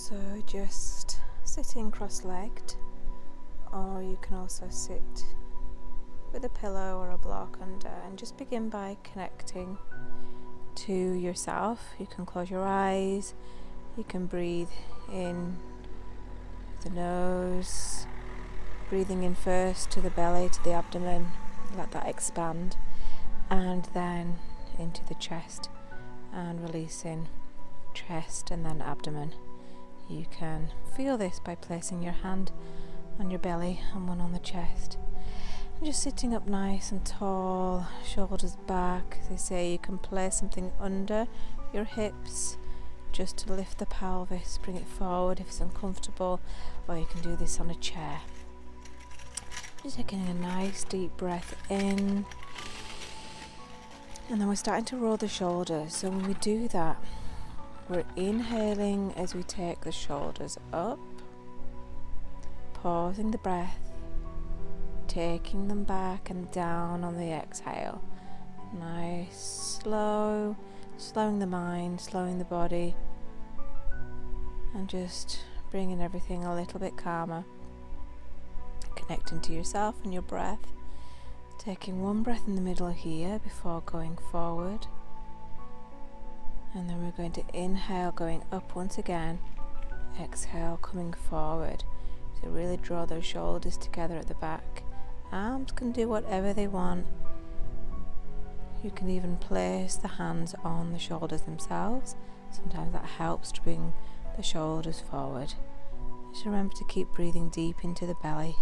So just sitting cross-legged, or you can also sit with a pillow or a block under, and just begin by connecting to yourself. You can close your eyes, you can breathe in the nose, breathing in first to the belly, to the abdomen, let that expand, and then into the chest and releasing chest and then abdomen. You can feel this by placing your hand on your belly and one on the chest. And just sitting up nice and tall, shoulders back. As they say, you can place something under your hips just to lift the pelvis, bring it forward if it's uncomfortable, or you can do this on a chair. Just taking a nice deep breath in, and then we're starting to roll the shoulders. So when we do that, we're inhaling as we take the shoulders up, pausing the breath, taking them back and down on the exhale. Nice, slow, slowing the mind, slowing the body, and just bringing everything a little bit calmer. Connecting to yourself and your breath. Taking one breath in the middle here before going forward. And then we're going to inhale, going up once again. Exhale, coming forward. So really draw those shoulders together at the back. Arms can do whatever they want. You can even place the hands on the shoulders themselves. Sometimes that helps to bring the shoulders forward. Just remember to keep breathing deep into the belly.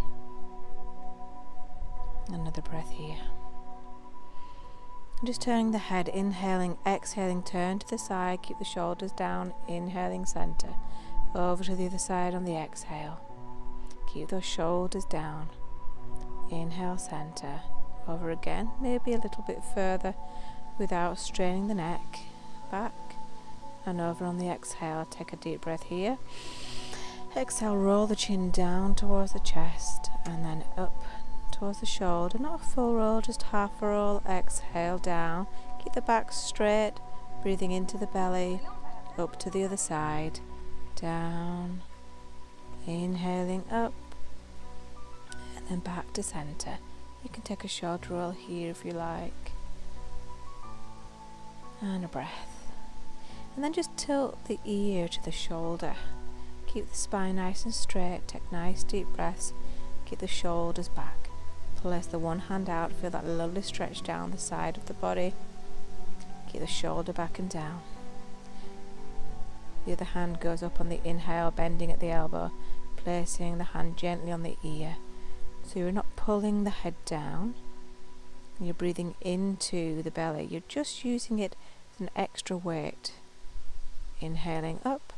Another breath here. Just turning the head, inhaling, exhaling, turn to the side, keep the shoulders down, inhaling center, over to the other side on the exhale. Keep those shoulders down, inhale center, over again, maybe a little bit further without straining the neck, back and over on the exhale. Take a deep breath here. Exhale, roll the chin down towards the chest and then up towards the shoulder, not a full roll, just half a roll. Exhale down, keep the back straight, breathing into the belly, up to the other side, down, inhaling up, and then back to center. You can take a short roll here if you like, and a breath, and then just tilt the ear to the shoulder. Keep the spine nice and straight, take nice deep breaths, keep the shoulders back. Place the one hand out, feel that lovely stretch down the side of the body. Keep the shoulder back and down. The other hand goes up on the inhale, bending at the elbow, placing the hand gently on the ear. So you're not pulling the head down, you're breathing into the belly. You're just using it as an extra weight. Inhaling up,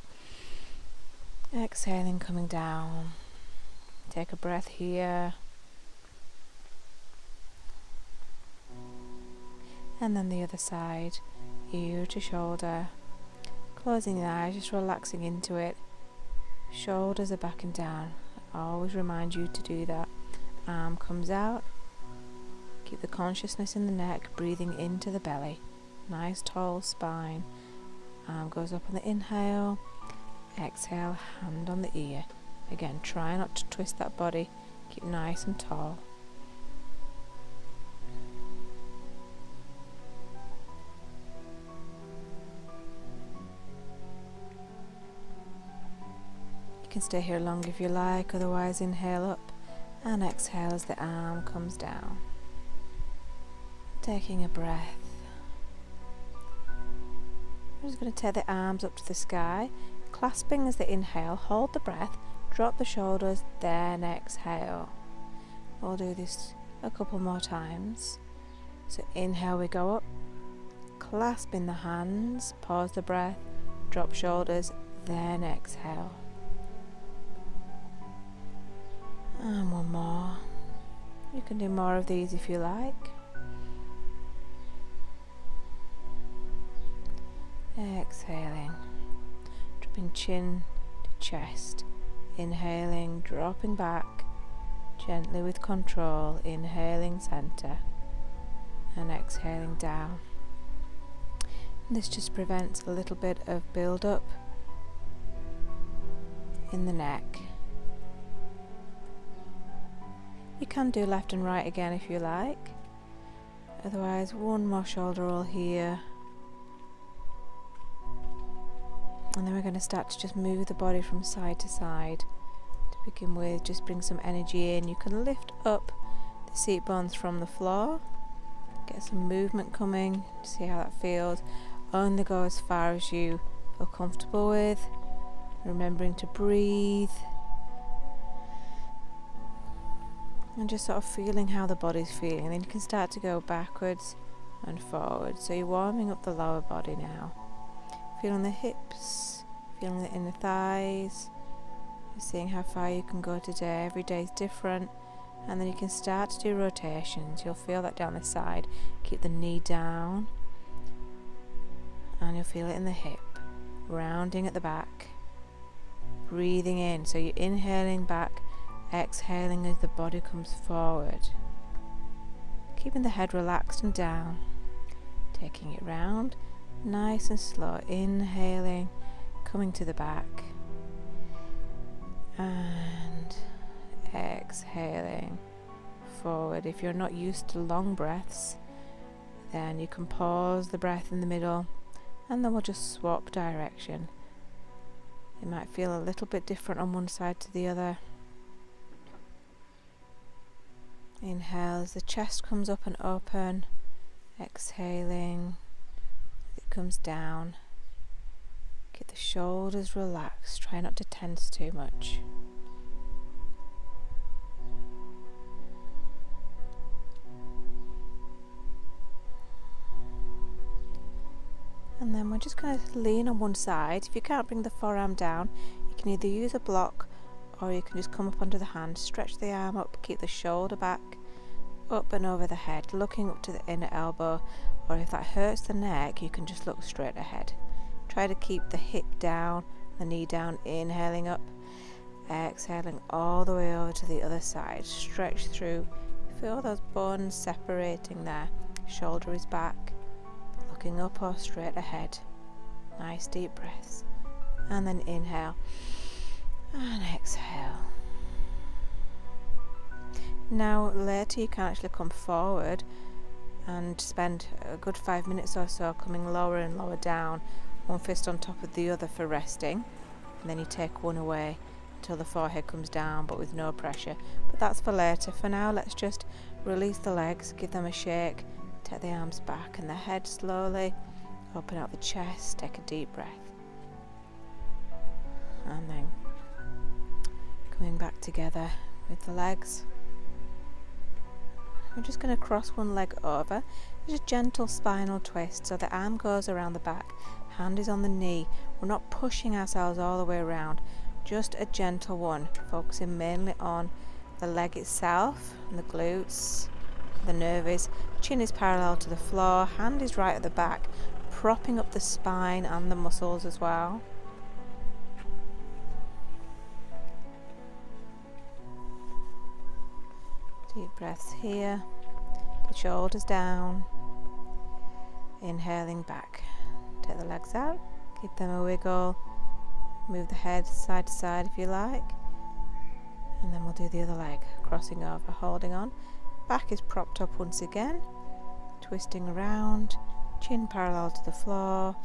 exhaling, coming down. Take a breath here. And then the other side, ear to shoulder, closing the eyes, just relaxing into it. Shoulders are back and down. I always remind you to do that. Arm comes out, keep the consciousness in the neck, breathing into the belly. Nice tall spine. Arm goes up on the inhale, exhale, hand on the ear. Again, try not to twist that body, keep nice and tall. You can stay here long if you like, otherwise inhale up and exhale as the arm comes down. Taking a breath. We're just going to take the arms up to the sky, clasping as they inhale, hold the breath, drop the shoulders, then exhale. We'll do this a couple more times. So inhale, we go up, clasping the hands, pause the breath, drop shoulders, then exhale. And one more. You can do more of these if you like. Exhaling, dropping chin to chest. Inhaling, dropping back, gently with control. Inhaling center and exhaling down. And this just prevents a little bit of build up in the neck. You can do left and right again if you like. Otherwise, one more shoulder roll here. And then we're going to start to just move the body from side to side. To begin with, just bring some energy in. You can lift up the seat bones from the floor. Get some movement coming. See how that feels. Only go as far as you feel comfortable with. Remembering to breathe. And just sort of feeling how the body's feeling. And then you can start to go backwards and forwards. So you're warming up the lower body now. Feeling the hips, feeling the inner thighs. You're seeing how far you can go today. Every day is different. And then you can start to do rotations. You'll feel that down the side. Keep the knee down. And you'll feel it in the hip. Rounding at the back. Breathing in. So you're inhaling back. Exhaling as the body comes forward. Keeping the head relaxed and down. Taking it round. Nice and slow. Inhaling. Coming to the back. And exhaling forward. If you're not used to long breaths, then you can pause the breath in the middle, and then we'll just swap direction. It might feel a little bit different on one side to the other. Inhale as the chest comes up and open. Exhaling as it comes down. Get the shoulders relaxed. Try not to tense too much. And then we're just going to lean on one side. If you can't bring the forearm down, you can either use a block or you can just come up onto the hand, stretch the arm up, keep the shoulder back, up and over the head, looking up to the inner elbow, or if that hurts the neck, you can just look straight ahead. Try to keep the hip down, the knee down, inhaling up, exhaling all the way over to the other side. Stretch through, feel those bones separating there. Shoulder is back, looking up or straight ahead. Nice deep breaths. And then inhale and exhale. Now later you can actually come forward and spend a good 5 minutes or so coming lower and lower down, one fist on top of the other for resting, and then you take one away until the forehead comes down, but with no pressure. But that's for later. For now, let's just release the legs, give them a shake, take the arms back and the head slowly, open out the chest, take a deep breath, and then coming back together with the legs. We're just going to cross one leg over. There's a gentle spinal twist, so the arm goes around the back, hand is on the knee. We're not pushing ourselves all the way around, just a gentle one, focusing mainly on the leg itself and the glutes, the nerves. Chin is parallel to the floor, hand is right at the back, propping up the spine and the muscles as well. Deep breaths here, the shoulders down, inhaling back. Take the legs out, give them a wiggle, move the head side to side if you like, and then we'll do the other leg, crossing over, holding on. Back is propped up once again, twisting around, chin parallel to the floor,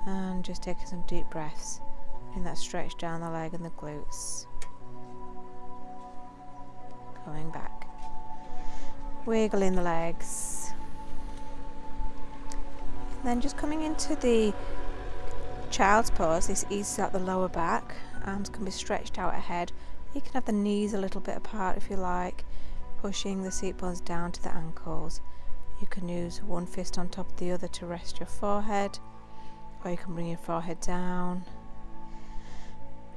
and just taking some deep breaths in that stretch down the leg and the glutes. Coming back, wiggling the legs, and then just coming into the child's pose. This eases out the lower back, arms can be stretched out ahead. You can have the knees a little bit apart if you like, pushing the seat bones down to the ankles. You can use one fist on top of the other to rest your forehead, or you can bring your forehead down.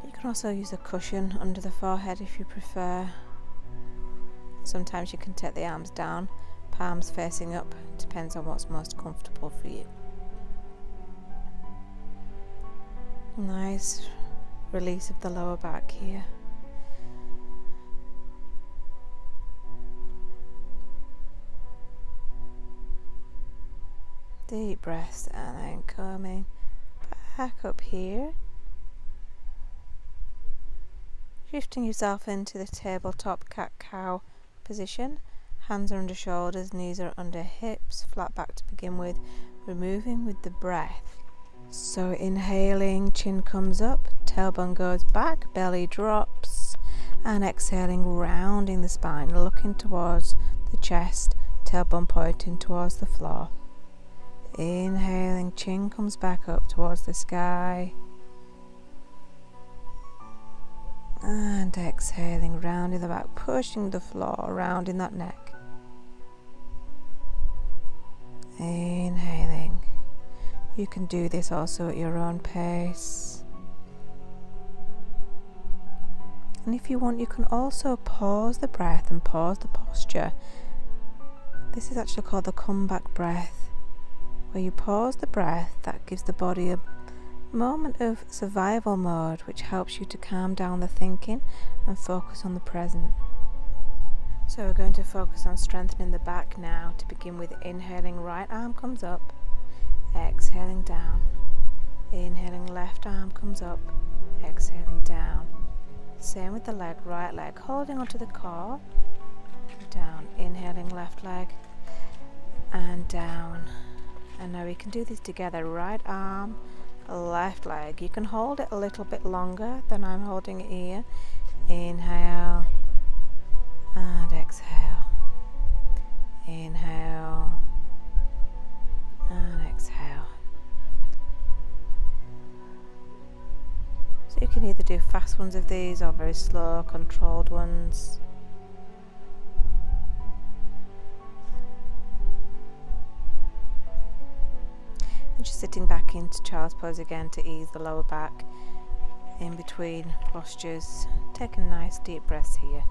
You can also use a cushion under the forehead if you prefer. Sometimes you can take the arms down, palms facing up, depends on what's most comfortable for you. Nice release of the lower back here. Deep breaths and then coming back up here. Shifting yourself into the tabletop cat-cow position. Hands are under shoulders, knees are under hips, flat back to begin with, removing with the breath. So inhaling, chin comes up, tailbone goes back, belly drops, and exhaling, rounding the spine, looking towards the chest, tailbone pointing towards the floor. Inhaling, chin comes back up towards the sky. And exhaling, rounding the back, pushing the floor, rounding that neck. Inhaling. You can do this also at your own pace. And if you want, you can also pause the breath and pause the posture. This is actually called the comeback breath, where you pause the breath. That gives the body a moment of survival mode, which helps you to calm down the thinking and focus on the present. So we're going to focus on strengthening the back now. To begin with, inhaling, right arm comes up, exhaling down. Inhaling, left arm comes up, exhaling down. Same with the leg, right leg, holding onto the core, down. Inhaling, left leg, and down. And now we can do this together. Right arm, left leg. You can hold it a little bit longer than I'm holding it here. Inhale and exhale. Inhale and exhale. So you can either do fast ones of these or very slow, controlled ones. And just sitting back into child's pose again to ease the lower back in between postures. Taking nice deep breaths here.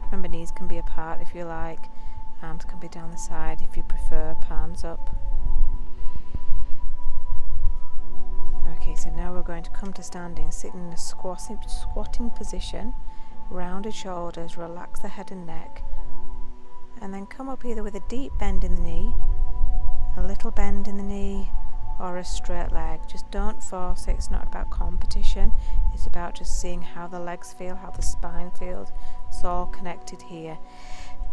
Remember, knees can be apart if you like. Arms can be down the side if you prefer, palms up. Okay, so now we're going to come to standing, sitting in a squatting position, rounded shoulders, relax the head and neck, and then come up either with a deep bend in the knee, a little bend in the knee, or a straight leg. Just don't force it. It's not about competition. It's about just seeing how the legs feel, how the spine feels. It's all connected here.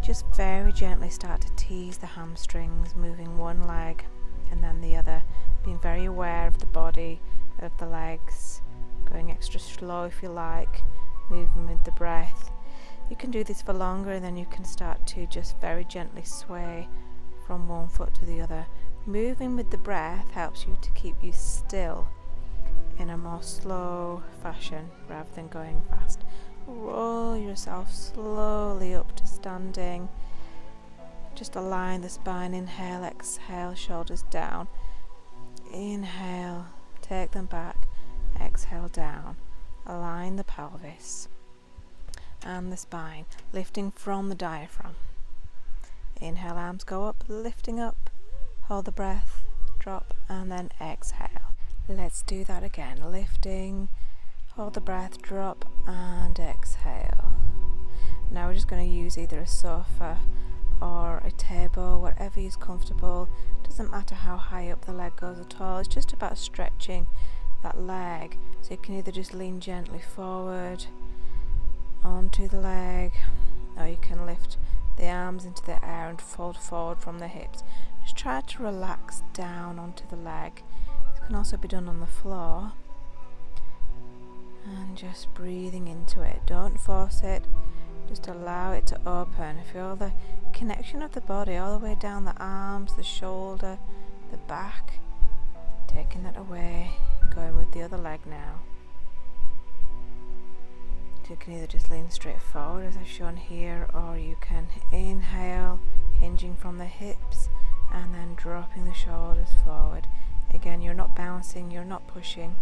Just very gently start to tease the hamstrings, moving one leg and then the other, being very aware of the body, of the legs, going extra slow if you like, moving with the breath. You can do this for longer, and then you can start to just very gently sway from one foot to the other. Moving with the breath helps you to keep you still in a more slow fashion rather than going fast. Roll yourself slowly up to standing. Just align the spine. Inhale, exhale, shoulders down. Inhale, take them back. Exhale, down. Align the pelvis and the spine, lifting from the diaphragm. Inhale, arms go up, lifting up. Hold the breath, drop, and then exhale. Let's do that again. Lifting, hold the breath, drop, and exhale. Now we're just going to use either a sofa or a table, whatever is comfortable. Doesn't matter how high up the leg goes at all. It's just about stretching that leg. So you can either just lean gently forward onto the leg, or you can lift the arms into the air and fold forward from the hips. Just try to relax down onto the leg. This can also be done on the floor. And just breathing into it. Don't force it. Just allow it to open. Feel the connection of the body all the way down the arms, the shoulder, the back. Taking that away and going with the other leg now. You can either just lean straight forward as I've shown here, or you can inhale, hinging from the hips, and then dropping the shoulders forward. Again, you're not bouncing, you're not pushing,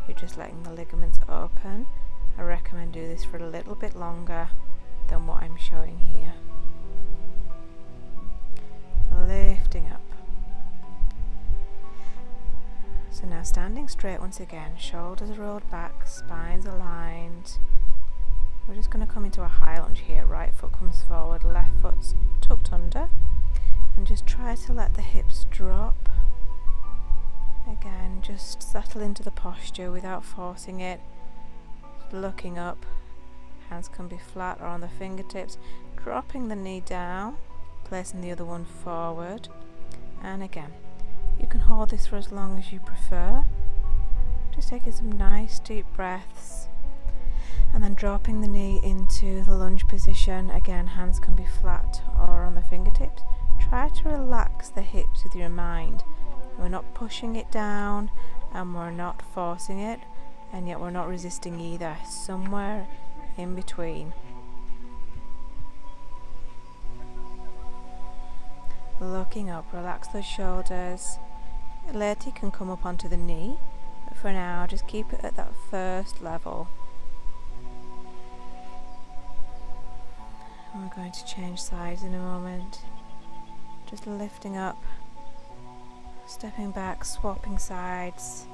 you're just letting the ligaments open. I recommend do this for a little bit longer than what I'm showing here. Lifting up. So now standing straight once again, shoulders are rolled back, spines aligned. We're just going to come into a high lunge here. Right foot comes forward, left foot's tucked under, and just try to let the hips drop. Again, just settle into the posture without forcing it. Looking up, hands can be flat or on the fingertips, dropping the knee down, placing the other one forward, and again, you can hold this for as long as you prefer. Just taking some nice deep breaths, and then dropping the knee into the lunge position. Again, hands can be flat or on the fingertips. Try to relax the hips with your mind. We're not pushing it down and we're not forcing it, and yet we're not resisting either. Somewhere in between. Looking up, relax those shoulders. Later you can come up onto the knee, but for now just keep it at that first level. And we're going to change sides in a moment. Just lifting up, stepping back, swapping sides,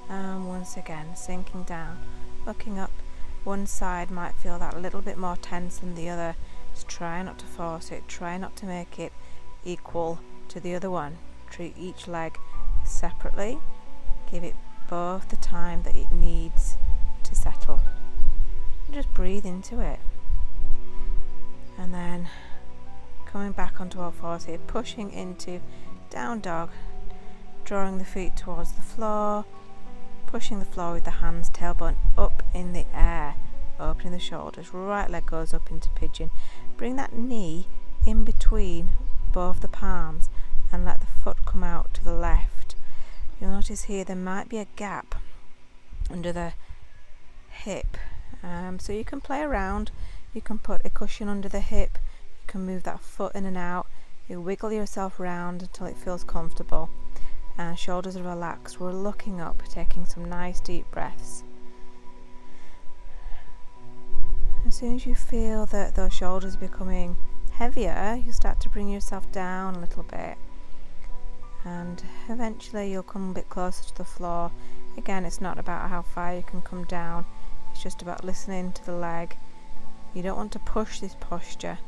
and once again sinking down. Looking up, one side might feel that a little bit more tense than the other. Just try not to force it, try not to make it equal to the other one. Treat each leg separately, give it both the time that it needs to settle. Just breathe into it, and then coming back onto all fours here, pushing into down dog, drawing the feet towards the floor, pushing the floor with the hands, tailbone up in the air, opening the shoulders, right leg goes up into pigeon. Bring that knee in between both the palms and let the foot come out to the left. You'll notice here there might be a gap under the hip, so you can play around. You can put a cushion under the hip, you can move that foot in and out, you wiggle yourself round until it feels comfortable, and shoulders are relaxed. We're looking up, taking some nice deep breaths. As soon as you feel that those shoulders are becoming heavier, you start to bring yourself down a little bit, and eventually you'll come a bit closer to the floor. Again, it's not about how far you can come down, it's just about listening to the leg. You don't want to push this posture.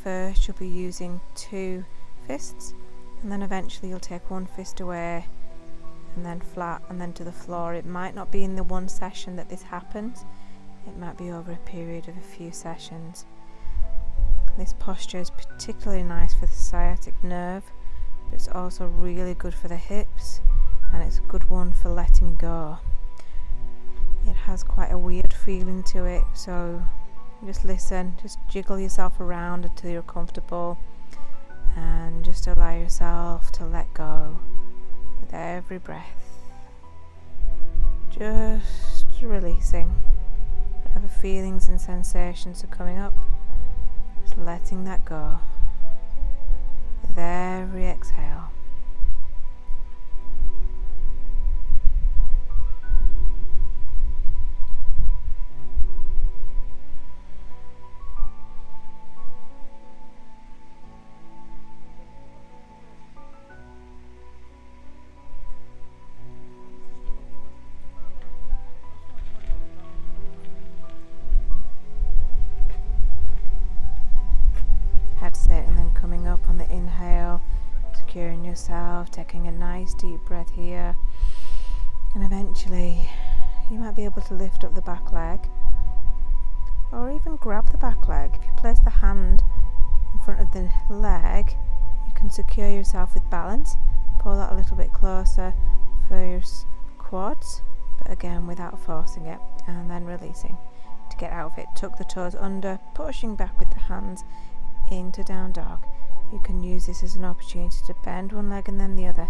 First you'll be using 2 fists, and then eventually you'll take 1 fist away and then flat and then to the floor. It might not be in the one session that this happens, it might be over a period of a few sessions. This posture is particularly nice for the sciatic nerve, but it's also really good for the hips, and it's a good one for letting go. It has quite a weird feeling to it, so just listen, just jiggle yourself around until you're comfortable, and just allow yourself to let go with every breath. Just releasing whatever feelings and sensations are coming up. Just letting that go with every exhale. That's it, and then coming up on the inhale, securing yourself, taking a nice deep breath here, and eventually you might be able to lift up the back leg, or even grab the back leg. If you place the hand in front of the leg, you can secure yourself with balance, pull that a little bit closer for your quads, but again without forcing it, and then releasing. To get out of it, tuck the toes under, pushing back with the hands into down dog. You can use this as an opportunity to bend one leg and then the other.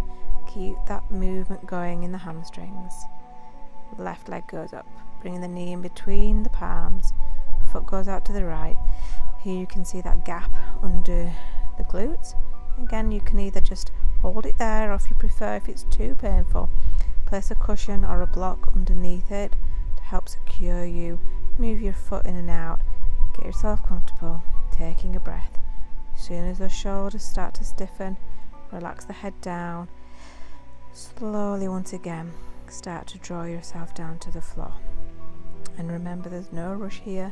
Keep that movement going in the hamstrings. Left leg goes up, bringing the knee in between the palms, foot goes out to the right. Here you can see that gap under the glutes. Again, you can either just hold it there, or if you prefer, if it's too painful, place a cushion or a block underneath it to help secure you. Move your foot in and out, get yourself comfortable, taking a breath. As soon as those shoulders start to stiffen, relax the head down. Slowly once again start to draw yourself down to the floor. And remember, there's no rush here.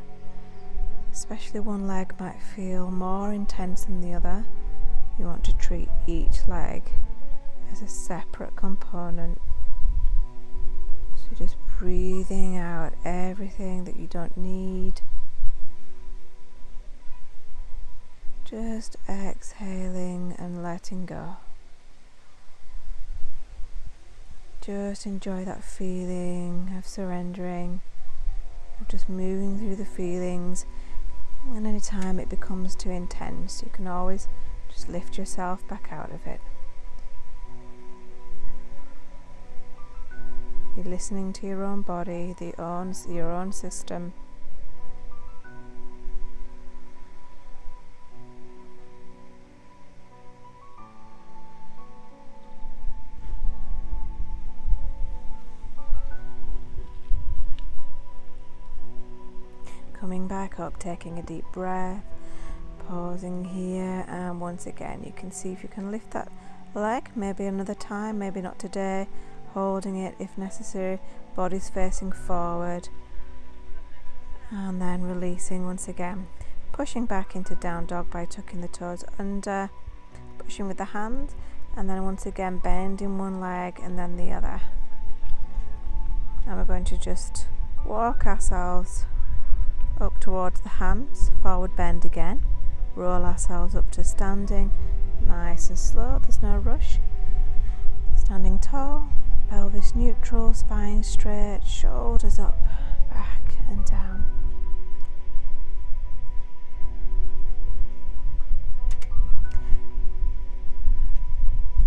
Especially one leg might feel more intense than the other. You want to treat each leg as a separate component So just breathing out everything that you don't need. Just exhaling and letting go. Just enjoy that feeling of surrendering, of just moving through the feelings. And anytime it becomes too intense, you can always just lift yourself back out of it. You're listening to your own body, your own system. Coming back up, taking a deep breath, pausing here, and once again you can see if you can lift that leg, maybe another time, maybe not today, holding it if necessary, body's facing forward, and then releasing once again, pushing back into down dog by tucking the toes under, pushing with the hands, and then once again bending one leg and then the other. And we're going to just walk ourselves up towards the hands, forward bend again, roll ourselves up to standing, nice and slow, there's no rush. Standing tall, pelvis neutral, spine straight, shoulders up, back and down.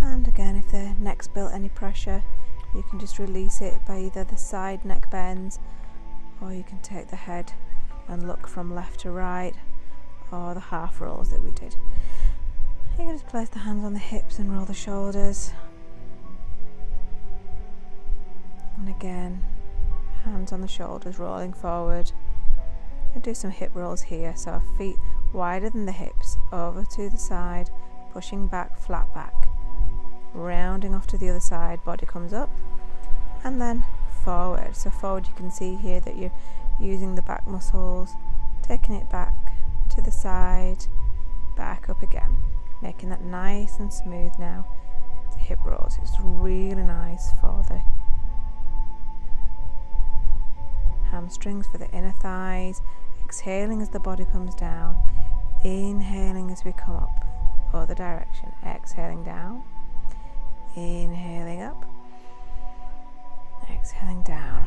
And again, if the neck's built any pressure, you can just release it by either the side neck bends, or you can take the head and look from left to right, or the half rolls that we did. You can just place the hands on the hips and roll the shoulders. And again, hands on the shoulders, rolling forward. And do some hip rolls here, so our feet wider than the hips, over to the side, pushing back, flat back. Rounding off to the other side, body comes up, and then forward. So forward, you can see here that you're using the back muscles, taking it back to the side, back up again, making that nice and smooth now. The hip rolls, it's really nice for the hamstrings, for the inner thighs. Exhaling as the body comes down, inhaling as we come up, other direction, exhaling down, inhaling up, exhaling down.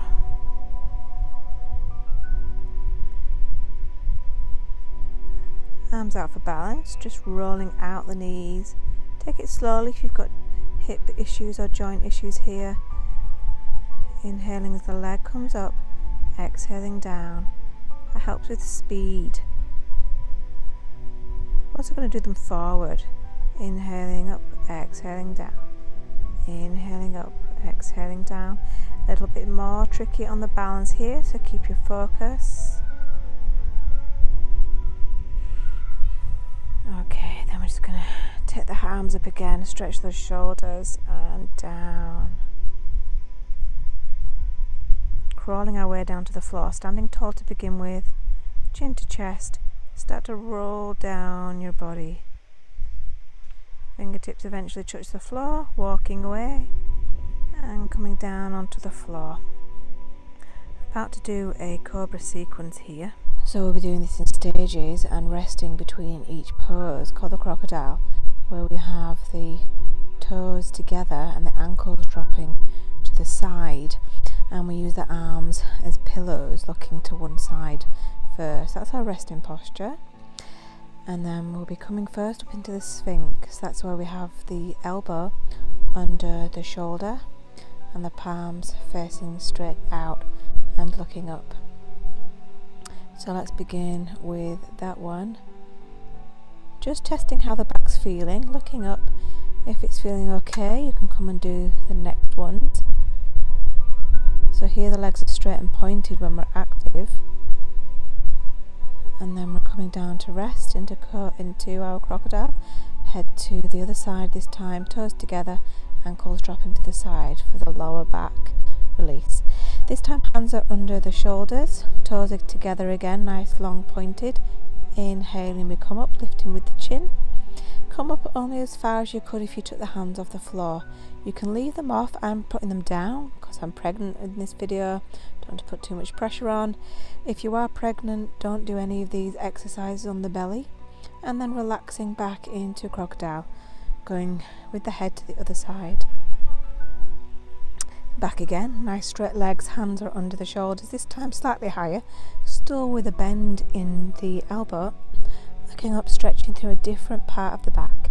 Arms out for balance, just rolling out the knees. Take it slowly if you've got hip issues or joint issues here. Inhaling as the leg comes up, exhaling down. That helps with speed. We're also going to do them forward. Inhaling up, exhaling down. Inhaling up, exhaling down. A little bit more tricky on the balance here, so keep your focus. Okay, then we're just going to take the arms up again, stretch those shoulders and down. Crawling our way down to the floor, standing tall to begin with, chin to chest, start to roll down your body. Fingertips eventually touch the floor, walking away and coming down onto the floor. About to do a cobra sequence here. So we'll be doing this in stages and resting between each pose, called the crocodile, where we have the toes together and the ankles dropping to the side, and we use the arms as pillows looking to one side first. That's our resting posture. And then we'll be coming first up into the Sphinx. That's where we have the elbow under the shoulder and the palms facing straight out and looking up. So let's begin with that one. Just testing how the back's feeling, looking up. If it's feeling okay, you can come and do the next ones. So here the legs are straight and pointed when we're active. And then we're coming down to rest into our crocodile. Head to the other side this time, toes together, ankles dropping to the side for the lower back release. This time hands are under the shoulders, toes are together again, nice long pointed. Inhaling, we come up, lifting with the chin. Come up only as far as you could if you took the hands off the floor. You can leave them off. I'm putting them down because because I'm pregnant in this video. Don't want to put too much pressure on. If you are pregnant, don't do any of these exercises on the belly. And then relaxing back into crocodile, going with the head to the other side. Back again, nice straight legs, hands are under the shoulders, this time slightly higher, still with a bend in the elbow, looking up, stretching through a different part of the back.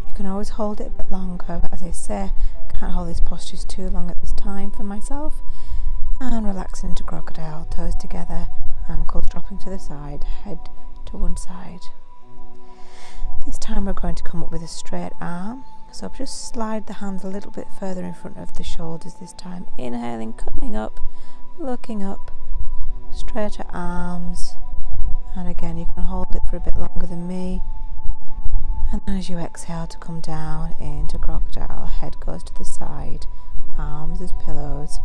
You can always hold it a bit longer, but as I say, can't hold these postures too long at this time for myself. And relaxing into crocodile, toes together, ankles dropping to the side, head to one side. This time we're going to come up with a straight arm. So just slide the hands a little bit further in front of the shoulders this time. Inhaling, coming up, looking up, straighter arms. And again, you can hold it for a bit longer than me. And then as you exhale to come down into crocodile, head goes to the side, arms as pillows.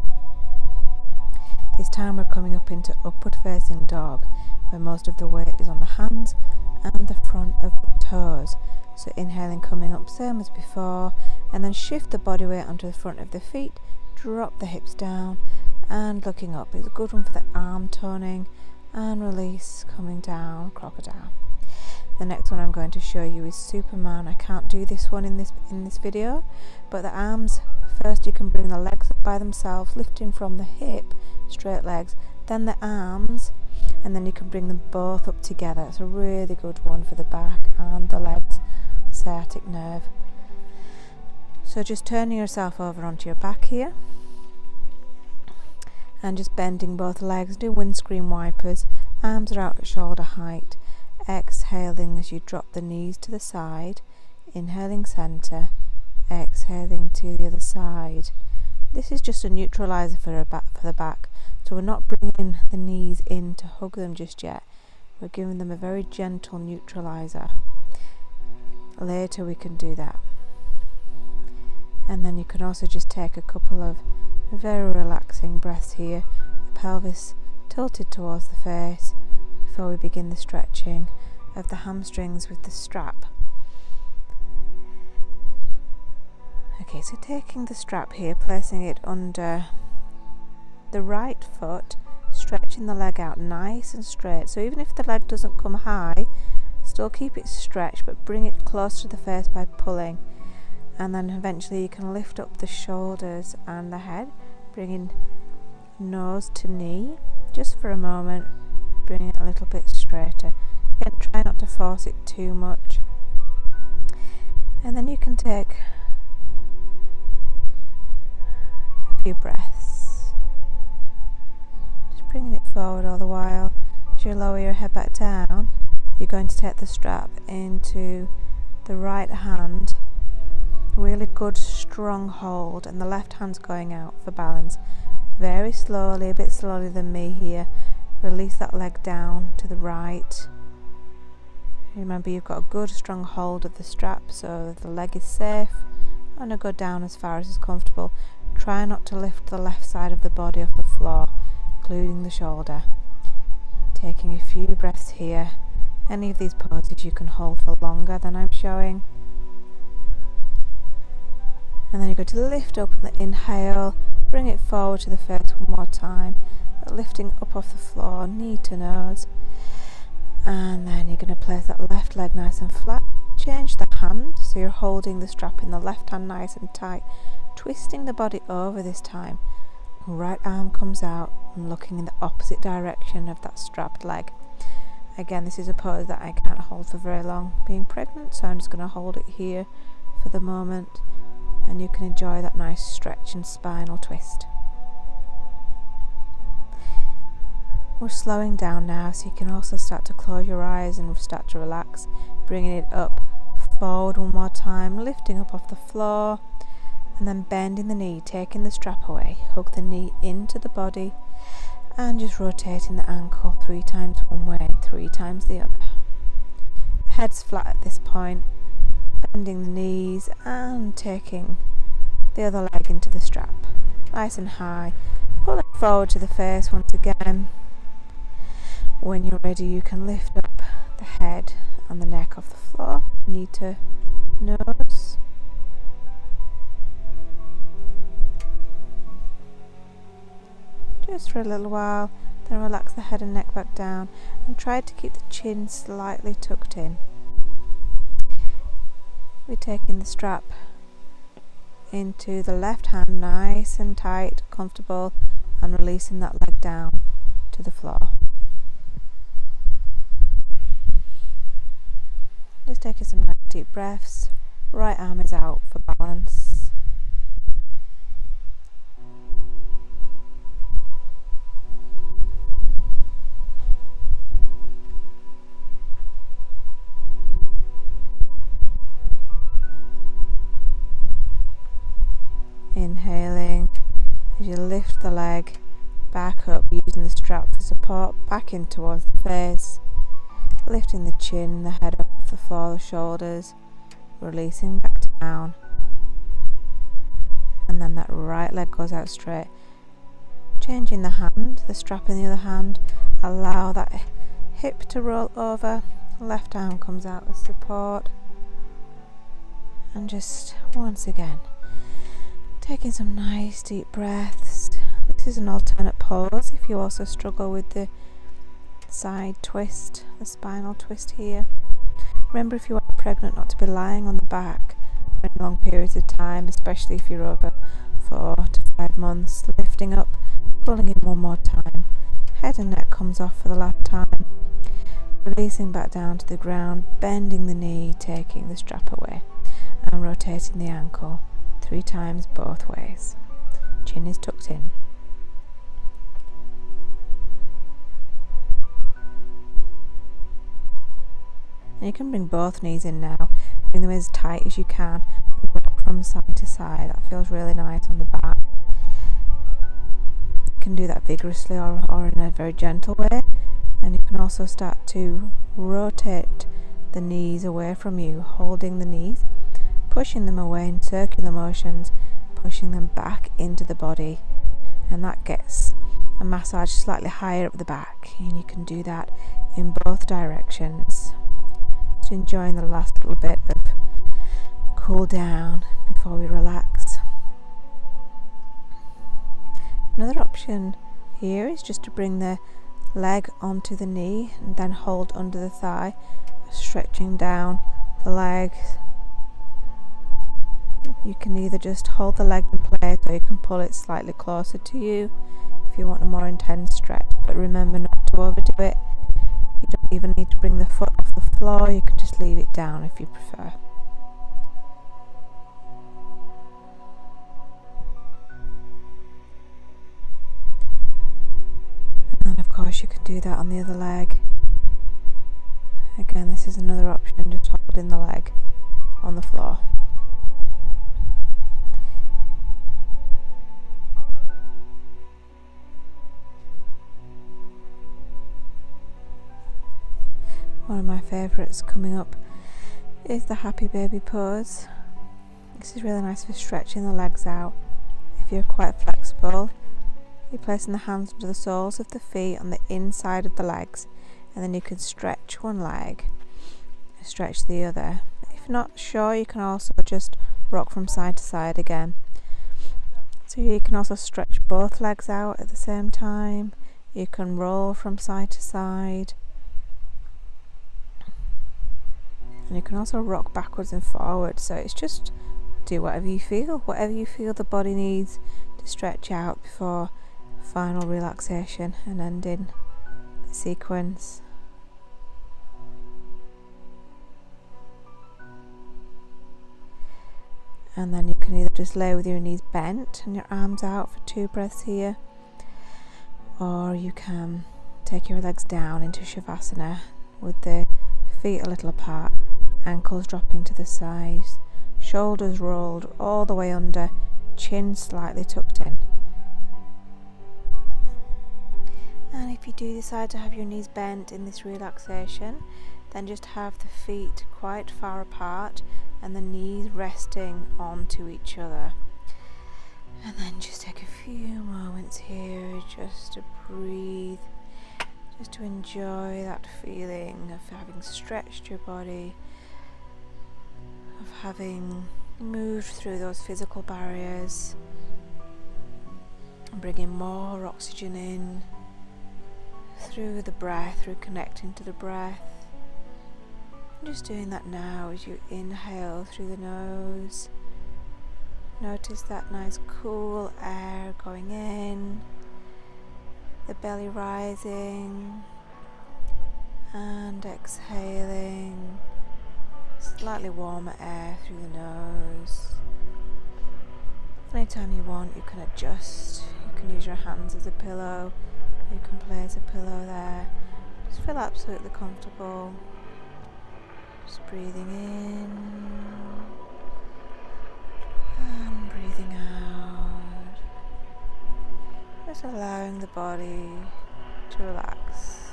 This time we're coming up into upward facing dog, where most of the weight is on the hands and the front of the toes. So inhaling, coming up, same as before, and then shift the body weight onto the front of the feet, drop the hips down and looking up. It's a good one for the arm toning, and release, coming down, crocodile. The next one I'm going to show you is Superman. I can't do this one in this video, but the arms, first you can bring the legs up by themselves, lifting from the hip, straight legs, then the arms, and then you can bring them both up together. It's a really good one for the back and the legs, sciatic nerve. So just turning yourself over onto your back here and just bending both legs. Do windscreen wipers, arms are out at shoulder height. Exhaling as you drop the knees to the side, inhaling center, exhaling to the other side. This is just a neutralizer for the back, so we're not bringing the knees in to hug them just yet. We're giving them a very gentle neutralizer. Later we can do that. And then you can also just take a couple of very relaxing breaths here, the pelvis tilted towards the face, before we begin the stretching of the hamstrings with the strap. Okay, so taking the strap here, placing it under the right foot, stretching the leg out nice and straight. So even if the leg doesn't come high, still keep it stretched, but bring it close to the face by pulling. And then eventually you can lift up the shoulders and the head, bringing nose to knee, just for a moment, bring it a little bit straighter. Again, try not to force it too much. And then you can take a few breaths, just bringing it forward all the while. As you lower your head back down, you're going to take the strap into the right hand, really good strong hold, and the left hand's going out for balance. Very slowly, a bit slower than me here. Release that leg down to the right. Remember, you've got a good strong hold of the strap so the leg is safe, and I'll go down as far as is comfortable. Try not to lift the left side of the body off the floor, including the shoulder. Taking a few breaths here. Any of these poses you can hold for longer than I'm showing. And then you're going to lift up on the inhale, bring it forward to the face one more time, lifting up off the floor, knee to nose. And then you're going to place that left leg nice and flat. Change the hand, so you're holding the strap in the left hand nice and tight, twisting the body over this time. Right arm comes out and looking in the opposite direction of that strapped leg. Again, this is a pose that I can't hold for very long being pregnant, so I'm just going to hold it here for the moment, and you can enjoy that nice stretch and spinal twist. We're slowing down now, so you can also start to close your eyes and start to relax, bringing it up, forward one more time, lifting up off the floor, and then bending the knee, taking the strap away, hug the knee into the body, and just rotating the ankle 3 times one way and 3 times the other. The head's flat at this point, bending the knees and taking the other leg into the strap, nice and high, pulling forward to the face once again. When you're ready, you can lift up the head and the neck off the floor, knee to nose. just for a little while. Then relax the head and neck back down and try to keep the chin slightly tucked in. We're taking the strap into the left hand, nice and tight, comfortable, and releasing that leg down to the floor. Just taking some nice deep breaths. Right arm is out for balance. Inhaling as you lift the leg back up, using the strap for support, back in towards the face, lifting the chin, the head up off the floor, the shoulders, releasing back down, and then that right leg goes out straight. Changing the hand, the strap in the other hand, allow that hip to roll over, left arm comes out as support, and just once again taking some nice deep breaths. This is an alternate pose if you also struggle with the side twist, the spinal twist here. Remember, if you are pregnant, not to be lying on the back for any long periods of time, especially if you're over 4 to 5 months. Lifting up, pulling in one more time. Head and neck comes off for the last time. Releasing back down to the ground, bending the knee, taking the strap away, and rotating the ankle 3 times both ways. Chin is tucked in. And you can bring both knees in now. Bring them as tight as you can. Rock from side to side. That feels really nice on the back. You can do that vigorously or in a very gentle way. And you can also start to rotate the knees away from you, holding the knees, pushing them away in circular motions, pushing them back into the body, and that gets a massage slightly higher up the back, and you can do that in both directions. Just enjoying the last little bit of cool down before we relax. Another option here is just to bring the leg onto the knee and then hold under the thigh, stretching down the leg. You can either just hold the leg in place, or you can pull it slightly closer to you if you want a more intense stretch, but remember not to overdo it. You don't even need to bring the foot off the floor, you can just leave it down if you prefer. And then of course you can do that on the other leg. Again, this is another option, just holding the leg on the floor. One of my favourites coming up is the happy baby pose. This is really nice for stretching the legs out. If you're quite flexible, you're placing the hands under the soles of the feet on the inside of the legs, and then you can stretch one leg, stretch the other. If not sure, you can also just rock from side to side again. So you can also stretch both legs out at the same time. You can roll from side to side. And you can also rock backwards and forwards, so it's just do whatever you feel the body needs to stretch out before final relaxation and ending the sequence. And then you can either just lay with your knees bent and your arms out for 2 breaths here, or you can take your legs down into Shavasana with the feet a little apart, ankles dropping to the sides, shoulders rolled all the way under, chin slightly tucked in. And if you do decide to have your knees bent in this relaxation, then just have the feet quite far apart and the knees resting onto each other. And then just take a few moments here just to breathe, just to enjoy that feeling of having stretched your body, of having moved through those physical barriers, And bringing more oxygen in through the breath, through connecting to the breath. And just doing that now as you inhale through the nose. Notice that nice cool air going in, the belly rising, and exhaling slightly warmer air through the nose. Anytime you want, you can adjust. You can use your hands as a pillow. You can place a pillow there. Just feel absolutely comfortable. Just breathing in and breathing out. Just allowing the body to relax,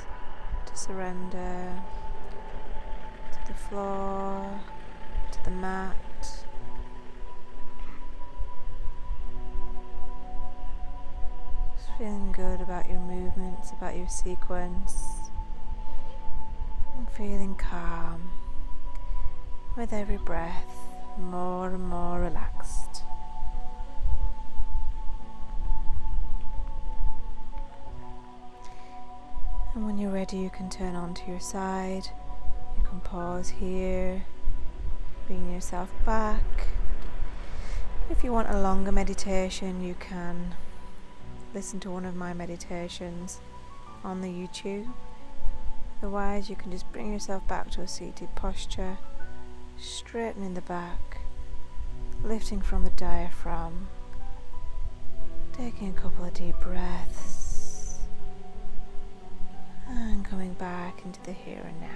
to surrender to the floor, to the mat. Just feeling good about your movements, about your sequence, and feeling calm with every breath, more and more relaxed. And when you're ready, you can turn onto your side. You can pause here, bring yourself back. If you want a longer meditation, you can listen to one of my meditations on the YouTube. Otherwise, you can just bring yourself back to a seated posture, straightening the back, lifting from the diaphragm, taking a couple of deep breaths, and coming back into the here and now.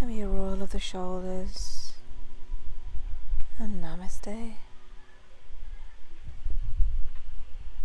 Maybe a roll of the shoulders, and namaste.